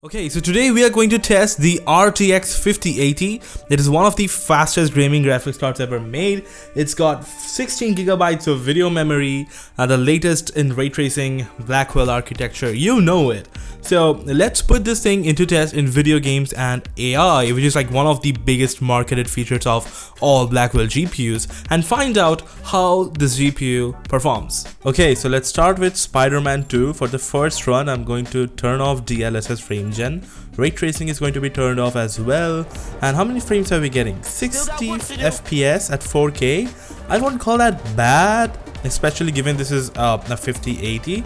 Okay, so today we are going to test the RTX 5080. It is one of the fastest gaming graphics cards ever made. It's got 16 gigabytes of video memory, the latest in ray tracing, Blackwell architecture, you know it. So let's put this thing into test in video games and AI, which is like one of the biggest marketed features of all Blackwell GPUs, and find out how this GPU performs. Okay, so let's start with Spider-Man 2. For the first run, I'm going to turn off DLSS frame gen. Ray tracing is going to be turned off as well. And how many frames are we getting? 60 FPS at 4K. I won't call that bad, especially given this is a 5080.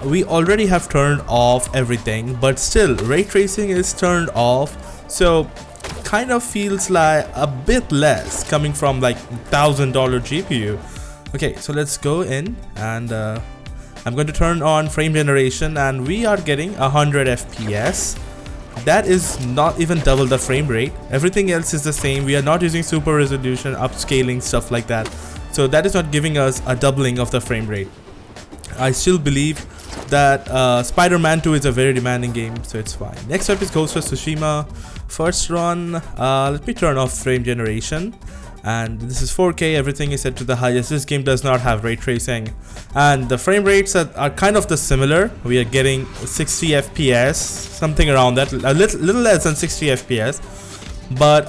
We already have turned off everything, but still ray tracing is turned off, so kind of feels like a bit less coming from like $1,000 GPU. Okay, so let's go in and I'm going to turn on frame generation, and we are getting 100 FPS. That is not even double the frame rate. Everything else is the same. We are not using super resolution, upscaling, stuff like that. So that is not giving us a doubling of the frame rate. I still believe that Spider-Man 2 is a very demanding game, so it's fine. Next up is Ghost of Tsushima. First run, let me turn off frame generation. And this is 4K, everything is set to the highest. This game does not have ray tracing, and the frame rates are kind of the similar. We are getting 60 FPS, something around that, a little less than 60 FPS. But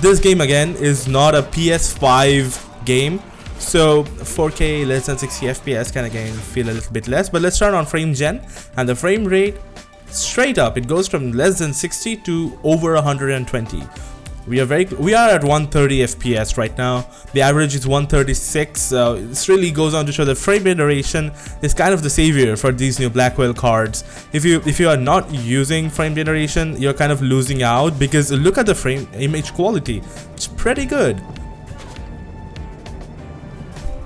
this game again is not a PS5 game, so 4K less than 60 FPS can again feel a little bit less. But let's turn on frame gen, and the frame rate straight up, it goes from less than 60 to over 120. We are at 130 FPS right now. The average is 136. This really goes on to show that frame generation is kind of the savior for these new Blackwell cards. If you are not using frame generation, you're kind of losing out, because look at the frame image quality. It's pretty good.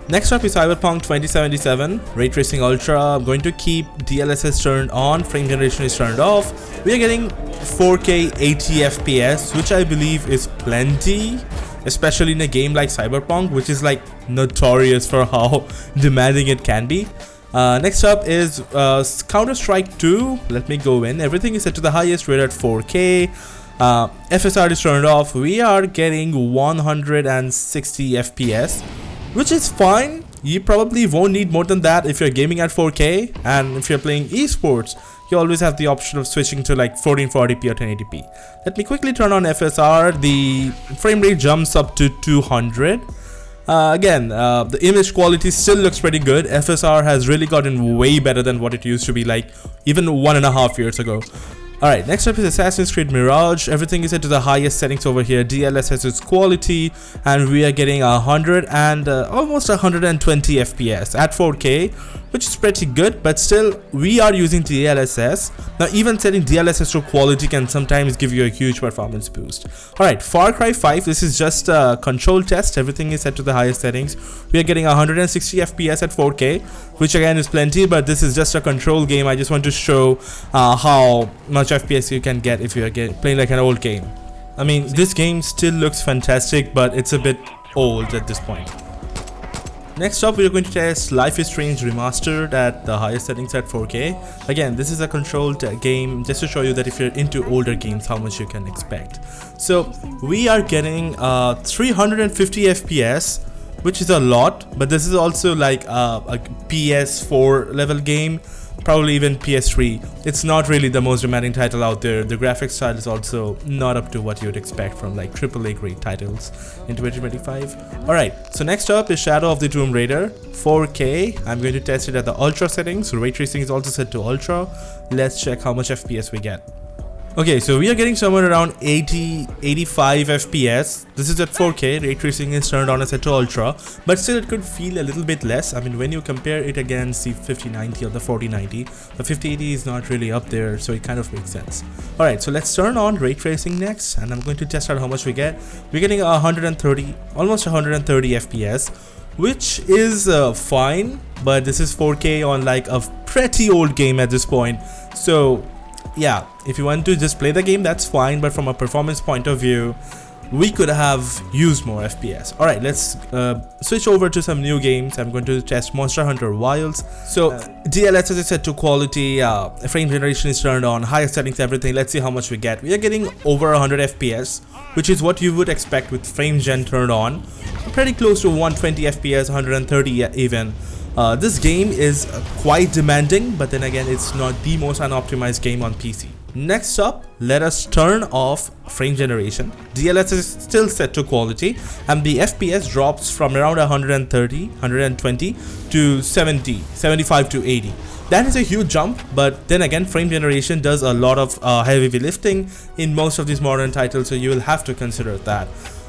Next up is Cyberpunk 2077, Ray Tracing Ultra. I'm going to keep DLSS turned on, frame generation is turned off. We are getting 4K 80 FPS, which I believe is plenty, especially in a game like Cyberpunk, which is like notorious for how demanding it can be. Next up is Counter-Strike 2. Let me go in. Everything is set to the highest. We're at 4K. FSR is turned off. We are getting 160 FPS. Which is fine. You probably won't need more than that if you're gaming at 4K, and if you're playing esports, you always have the option of switching to like 1440p or 1080p. Let me quickly turn on FSR. The frame rate jumps up to 200. Again, the image quality still looks pretty good. FSR has really gotten way better than what it used to be like even 1.5 years ago. Alright, next up is Assassin's Creed Mirage. Everything is set to the highest settings over here. DLSS is quality, and we are getting 100 and almost 120 FPS at 4K, which is pretty good, but still we are using DLSS. Now even setting DLSS to quality can sometimes give you a huge performance boost. Alright, Far Cry 5, this is just a control test. Everything is set to the highest settings. We are getting 160 FPS at 4K, which again is plenty, but this is just a control game. I just want to show how much FPS you can get if you are playing like an old game. I mean, this game still looks fantastic, but it's a bit old at this point. Next up, we are going to test Life is Strange Remastered at the highest settings at 4K. Again, this is a controlled game just to show you that if you're into older games, how much you can expect. So we are getting 350 FPS, which is a lot, but this is also like a PS4 level game, probably even PS3. It's not really the most demanding title out there. The graphics style is also not up to what you'd expect from like AAA grade titles in 2025. Alright, so next up is Shadow of the Tomb Raider 4K. I'm going to test it at the Ultra settings. So ray tracing is also set to Ultra. Let's check how much FPS we get. Okay, so we are getting somewhere around 85 FPS. This is at 4K, ray tracing is turned on and set to Ultra, but still it could feel a little bit less. I mean, when you compare it against the 5090 or the 4090, the 5080 is not really up there, so it kind of makes sense. Alright, so let's turn on ray tracing next, and I'm going to test out how much we get. We're getting 130, almost 130 FPS, which is fine, but this is 4K on like a pretty old game at this point, so yeah, if you want to just play the game, that's fine, but from a performance point of view, we could have used more FPS. Alright, let's switch over to some new games. I'm going to test Monster Hunter Wilds. So DLSS is set to quality, frame generation is turned on, highest settings, everything. Let's see how much we get. We are getting over 100 FPS, which is what you would expect with frame gen turned on. Pretty close to 120 FPS, 130 even. This game is quite demanding, but then again, it's not the most unoptimized game on PC. Next up, let us turn off frame generation. DLSS is still set to quality, and the FPS drops from around 130, 120 to 70, 75 to 80. That is a huge jump, but then again, frame generation does a lot of heavy lifting in most of these modern titles, so you will have to consider that.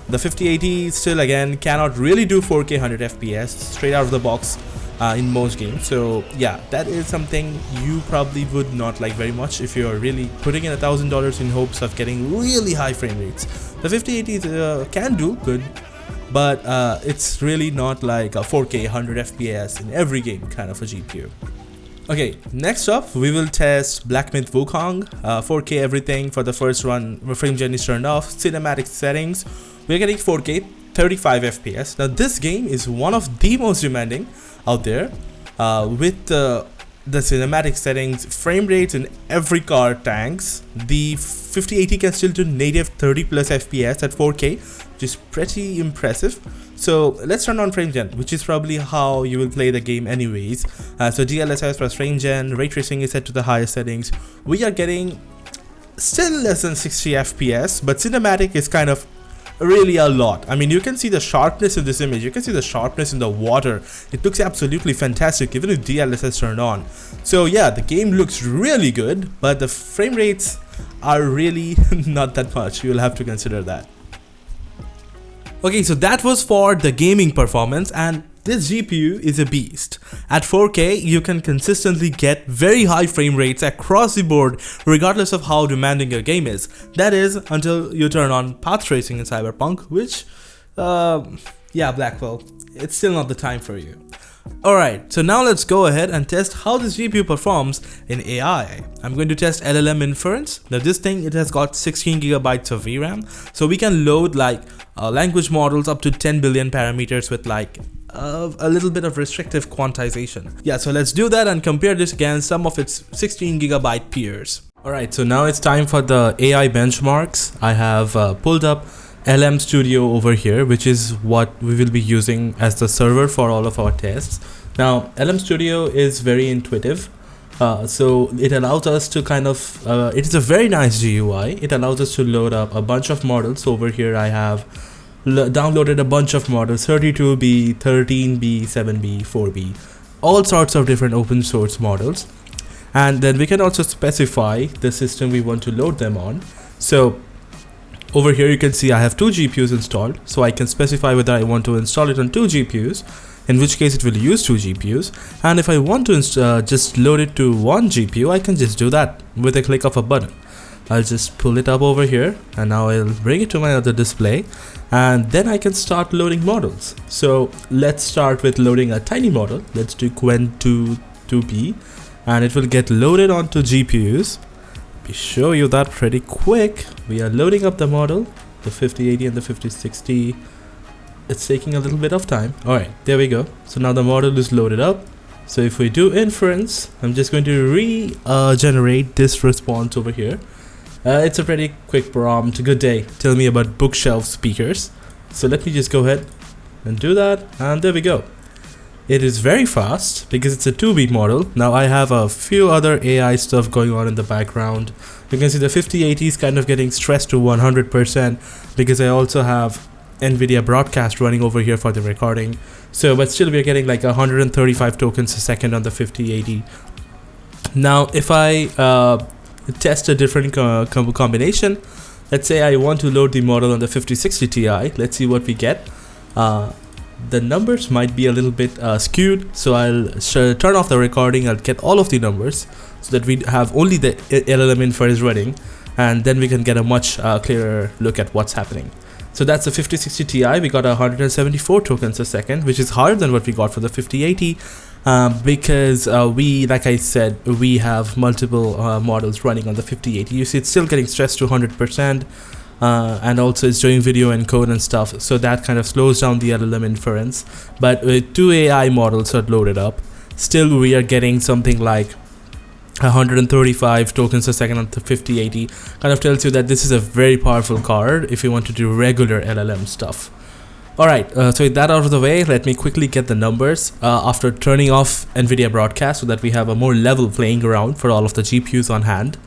The 5080 still again cannot really do 4K 100 FPS straight out of the box in most games. So yeah, that is something you probably would not like very much if you're really putting in $1,000 in hopes of getting really high frame rates. The 5080 can do good, but it's really not like a 4K 100 FPS in every game kind of a GPU. Okay, next up we will test Black Myth Wukong, 4K everything for the first run. Frame gen is turned off. Cinematic settings, we're getting 4K 35 FPS. Now this game is one of the most demanding out there with the cinematic settings, frame rates in every car tanks. The 5080 can still do native 30 plus FPS at 4K, which is pretty impressive. So let's turn on frame gen, which is probably how you will play the game anyways. So DLSS plus frame gen, ray tracing is set to the highest settings. We are getting still less than 60 FPS, but cinematic is kind of really a lot. I mean, you can see the sharpness in this image, you can see the sharpness in the water. It looks absolutely fantastic even with DLSS turned on. So yeah, the game looks really good, but the frame rates are really not that much. You will have to consider that. Okay, so that was for the gaming performance, and this GPU is a beast. At 4K, you can consistently get very high frame rates across the board regardless of how demanding your game is. That is, until you turn on path tracing in Cyberpunk, which, yeah, Blackwell, it's still not the time for you. Alright, so now let's go ahead and test how this GPU performs in AI. I'm going to test LLM inference. Now this thing, it has got 16 gigabytes of VRAM, so we can load like language models up to 10 billion parameters with like a little bit of restrictive quantization. Yeah, so let's do that and compare this against some of its 16 gigabyte peers. Alright, so now it's time for the AI benchmarks. I have pulled up LM Studio over here, which is what we will be using as the server for all of our tests. Now, LM Studio is very intuitive. So it allows us to kind of, it is a very nice GUI. It allows us to load up a bunch of models. Over here I have downloaded a bunch of models, 32B, 13B, 7B, 4B, all sorts of different open source models. And then we can also specify the system we want to load them on. So over here you can see I have 2 GPUs installed, so I can specify whether I want to install it on 2 GPUs, in which case it will use 2 GPUs, and if I want to just load it to 1 GPU, I can just do that with a click of a button. I'll just pull it up over here, and now I'll bring it to my other display, and then I can start loading models. So let's start with loading a tiny model. Let's do Qwen 2P, and it will get loaded onto GPUs. Let me show you that pretty quick. We are loading up the model, the 5080 and the 5060. It's taking a little bit of time. Alright, there we go. So now the model is loaded up. So if we do inference, I'm just going to regenerate this response over here. It's a pretty quick prompt. Good day, tell me about bookshelf speakers. So let me just go ahead and do that, and there we go. It is very fast because it's a 2B model. Now I have a few other AI stuff going on in the background. You can see the 5080 is kind of getting stressed to 100% because I also have Nvidia broadcast running over here for the recording. So but still we're getting like 135 tokens a second on the 5080. Now if I test a different combination, let's say I want to load the model on the 5060 Ti. Let's see what we get. The numbers might be a little bit skewed, so I'll turn off the recording. I'll get all of the numbers so that we have only the LLM inference running, and then we can get a much clearer look at what's happening. So that's the 5060 Ti. We got 174 tokens a second, which is higher than what we got for the 5080 because we, like I said, we have multiple models running on the 5080. You see it's still getting stressed to 100%. and also it's doing video encode and stuff, so that kind of slows down the LLM inference. But with 2 AI models are loaded up, still we are getting something like 135 tokens a second on the 5080. Kind of tells you that this is a very powerful card if you want to do regular LLM stuff. Alright, so with that out of the way, let me quickly get the numbers after turning off Nvidia Broadcast so that we have a more level playing ground for all of the GPUs on hand.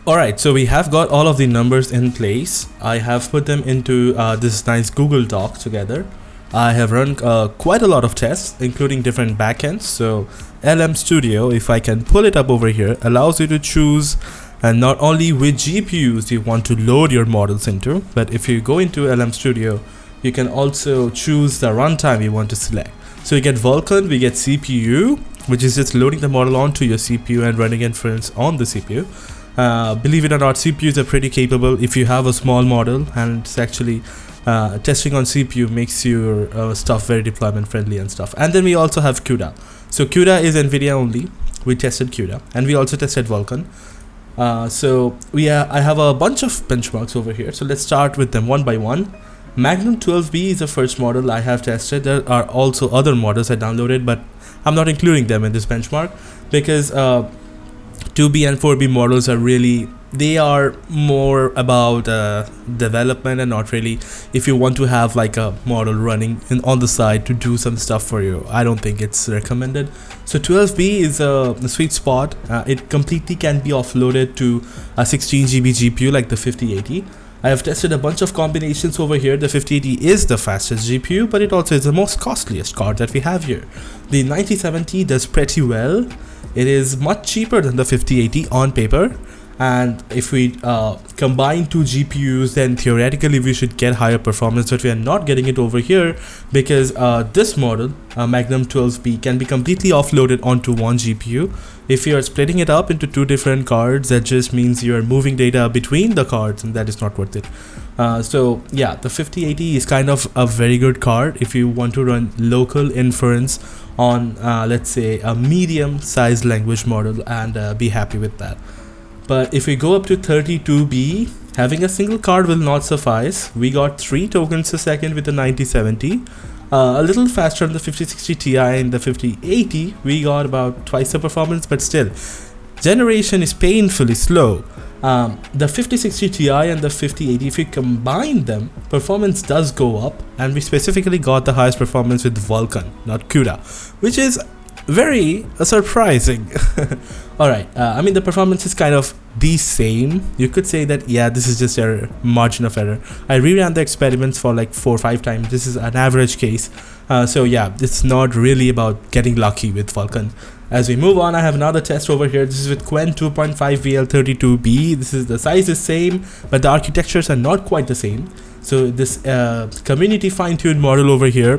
Alright, so we have got all of the numbers in place. I have put them into this nice Google Doc together. I have run quite a lot of tests, including different backends. So LM Studio, if I can pull it up over here, allows you to choose and not only which GPUs you want to load your models into, but if you go into LM Studio, you can also choose the runtime you want to select. So you get Vulkan, we get CPU, which is just loading the model onto your CPU and running inference on the CPU. Believe it or not, CPUs are pretty capable if you have a small model, and it's actually testing on CPU makes your stuff very deployment friendly and stuff. And then we also have CUDA. So CUDA is Nvidia only. We tested CUDA and we also tested Vulkan. I have a bunch of benchmarks over here. So let's start with them one by one. Magnum 12B is the first model I have tested. There are also other models I downloaded, but I'm not including them in this benchmark because 2B and 4B models are really, they are more about development and not really if you want to have like a model running on the side to do some stuff for you. I don't think it's recommended. So 12B is a sweet spot. It completely can be offloaded to a 16 GB GPU like the 5080. I have tested a bunch of combinations over here. The 5080 is the fastest GPU, but it also is the most costliest card that we have here. The 9070 does pretty well. It is much cheaper than the 5080 on paper, and if we combine two GPUs, then theoretically we should get higher performance, but we are not getting it over here because this model, Magnum 12B, can be completely offloaded onto one GPU. If you are splitting it up into two different cards, that just means you are moving data between the cards, and that is not worth it. So yeah, the 5080 is kind of a very good card if you want to run local inference on let's say a medium sized language model and be happy with that. But if we go up to 32B, having a single card will not suffice. We got 3 tokens a second with the 9070, a little faster on the 5060 Ti and the 5080. We got about twice the performance, but still generation is painfully slow. The 5060 Ti and the 5080, if you combine them, performance does go up, and we specifically got the highest performance with Vulkan, not CUDA, which is very surprising. Alright, I mean the performance is kind of the same. You could say that yeah, this is just a margin of error. I reran the experiments for like 4 or 5 times. This is an average case. So yeah, it's not really about getting lucky with Vulkan. As we move on, I have another test over here. This is with Qwen 2.5 VL32B. This is the size is same, but the architectures are not quite the same. So this community fine-tuned model over here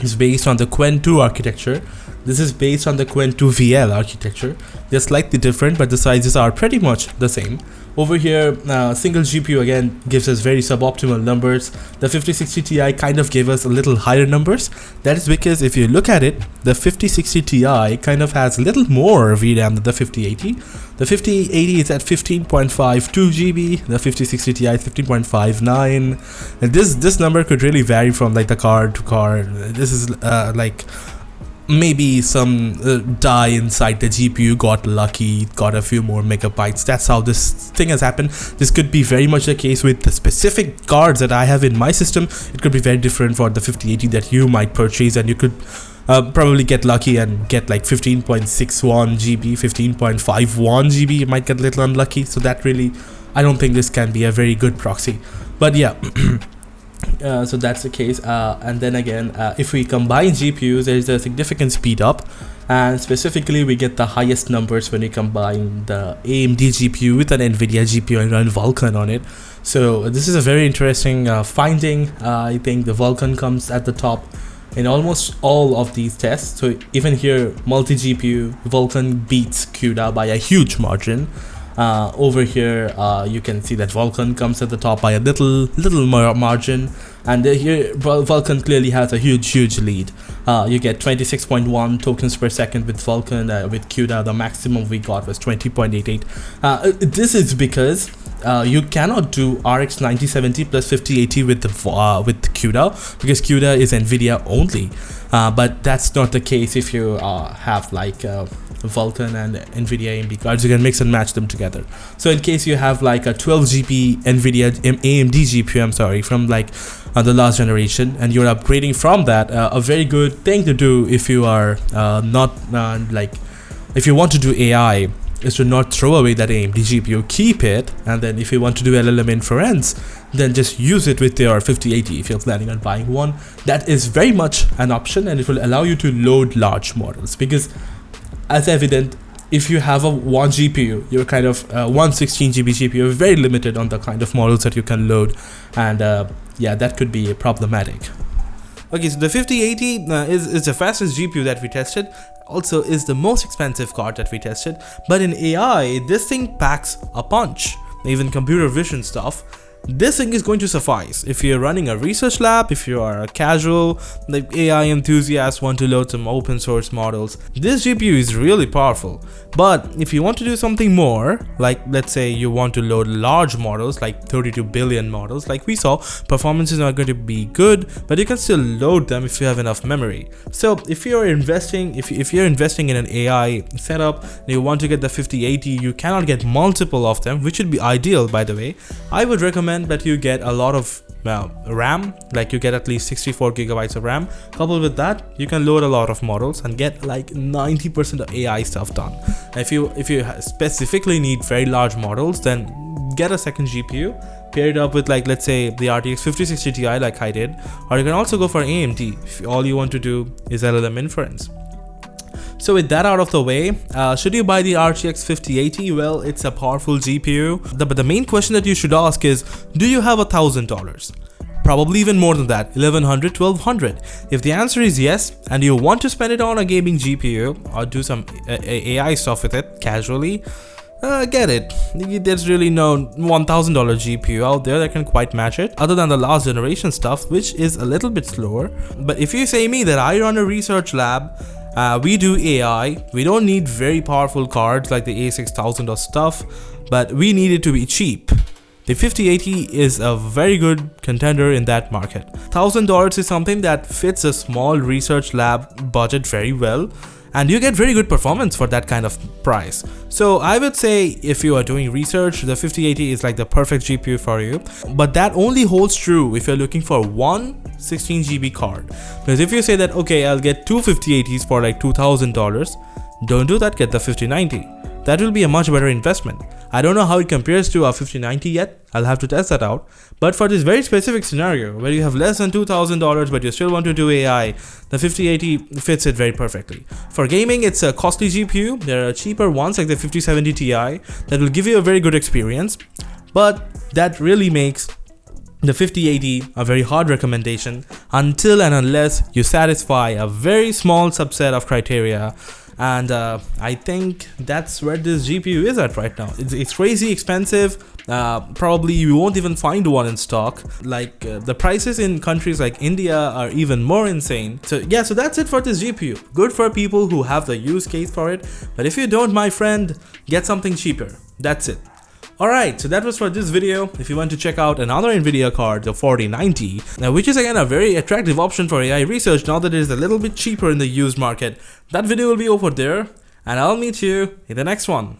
is based on the Qwen 2 architecture. This is based on the Qwen 2 VL architecture. They're slightly different, but the sizes are pretty much the same. Over here, single GPU again gives us very suboptimal numbers. The 5060 Ti kind of gave us a little higher numbers. That is because if you look at it, the 5060 Ti kind of has a little more VRAM than the 5080. The 5080 is at 15.52 GB. The 5060 Ti is 15.59. And this number could really vary from like the card to card. This is like maybe some die inside the GPU got lucky, got a few more megabytes. That's how this thing has happened. This could be very much the case with the specific cards that I have in my system. It could be very different for the 5080 that you might purchase, and you could probably get lucky and get like 15.61 GB, 15.51 GB. You might get a little unlucky. So that really, I don't think this can be a very good proxy. But yeah. So that's the case, and then again, if we combine GPUs, there is a significant speed up, and specifically we get the highest numbers when we combine the AMD GPU with an Nvidia GPU and run Vulkan on it. So this is a very interesting finding. I think the Vulkan comes at the top in almost all of these tests. So even here, multi-GPU, Vulkan beats CUDA by a huge margin. Over here, you can see that Vulkan comes at the top by a little margin, and here Vulkan clearly has a huge lead. You get 26.1 tokens per second with Vulkan. With CUDA, the maximum we got was 20.88. This is because you cannot do RX 9070 plus 5080 with the with CUDA, because CUDA is Nvidia only. But that's not the case if you have like Vulkan and Nvidia AMD cards. You can mix and match them together. So in case you have like a 12 GB Nvidia AMD GPU, I'm sorry, from like the last generation, and you're upgrading from that, a very good thing to do if you are not like, if you want to do AI, is to not throw away that AMD GPU, keep it, and then if you want to do LLM inference, then just use it with your 5080 if you're planning on buying one. That is very much an option, and it will allow you to load large models, because as evident, if you have a 1 GPU, you're kind of 116 GB GPU, you're very limited on the kind of models that you can load, and yeah, that could be problematic. Okay, so the 5080 is the fastest GPU that we tested, also is the most expensive card that we tested, but in AI, this thing packs a punch. Even computer vision stuff, this thing is going to suffice. If you're running a research lab, if you are a casual like AI enthusiast, want to load some open source models, this GPU is really powerful. But if you want to do something more, like let's say you want to load large models like 32 billion models like we saw, performance is not going to be good, but you can still load them if you have enough memory. So if you're investing, if you're investing in an AI setup and you want to get the 5080, you cannot get multiple of them, which would be ideal, by the way. I would recommend that you get a lot of RAM, like you get at least 64 gigabytes of RAM. Coupled with that, you can load a lot of models and get like 90% of AI stuff done. If you specifically need very large models, then get a second GPU, pair it up with like let's say the RTX 5060 Ti like I did, or you can also go for AMD if all you want to do is LLM inference. So with that out of the way, should you buy the RTX 5080? Well, it's a powerful GPU, but the main question that you should ask is, do you have $1,000? Probably even more than that, $1,100, $1,200. If the answer is yes, and you want to spend it on a gaming GPU or do some AI stuff with it casually, get it. There's really no $1,000 GPU out there that can quite match it, other than the last generation stuff, which is a little bit slower. But if you say me that I run a research lab, we do AI, we don't need very powerful cards like the A6000 or stuff, but we need it to be cheap. The 5080 is a very good contender in that market. $1,000 is something that fits a small research lab budget very well, and you get very good performance for that kind of price. So I would say if you are doing research, the 5080 is like the perfect GPU for you. But that only holds true if you're looking for one 16 GB card. Because if you say that, okay, I'll get two 5080s for like $2,000, don't do that, get the 5090. That will be a much better investment. I don't know how it compares to a 5090 yet, I'll have to test that out. But for this very specific scenario, where you have less than $2,000 but you still want to do AI, the 5080 fits it very perfectly. For gaming, it's a costly GPU. There are cheaper ones like the 5070 Ti that will give you a very good experience. But that really makes the 5080 a very hard recommendation until and unless you satisfy a very small subset of criteria. And I think that's where this GPU is at right now. It's crazy expensive. Probably you won't even find one in stock. Like the prices in countries like India are even more insane. So yeah, so that's it for this GPU. Good for people who have the use case for it. But if you don't, my friend, get something cheaper. That's it. Alright, so that was for this video. If you want to check out another Nvidia card, the 4090, which is again a very attractive option for AI research now that it is a little bit cheaper in the used market, that video will be over there, and I'll meet you in the next one.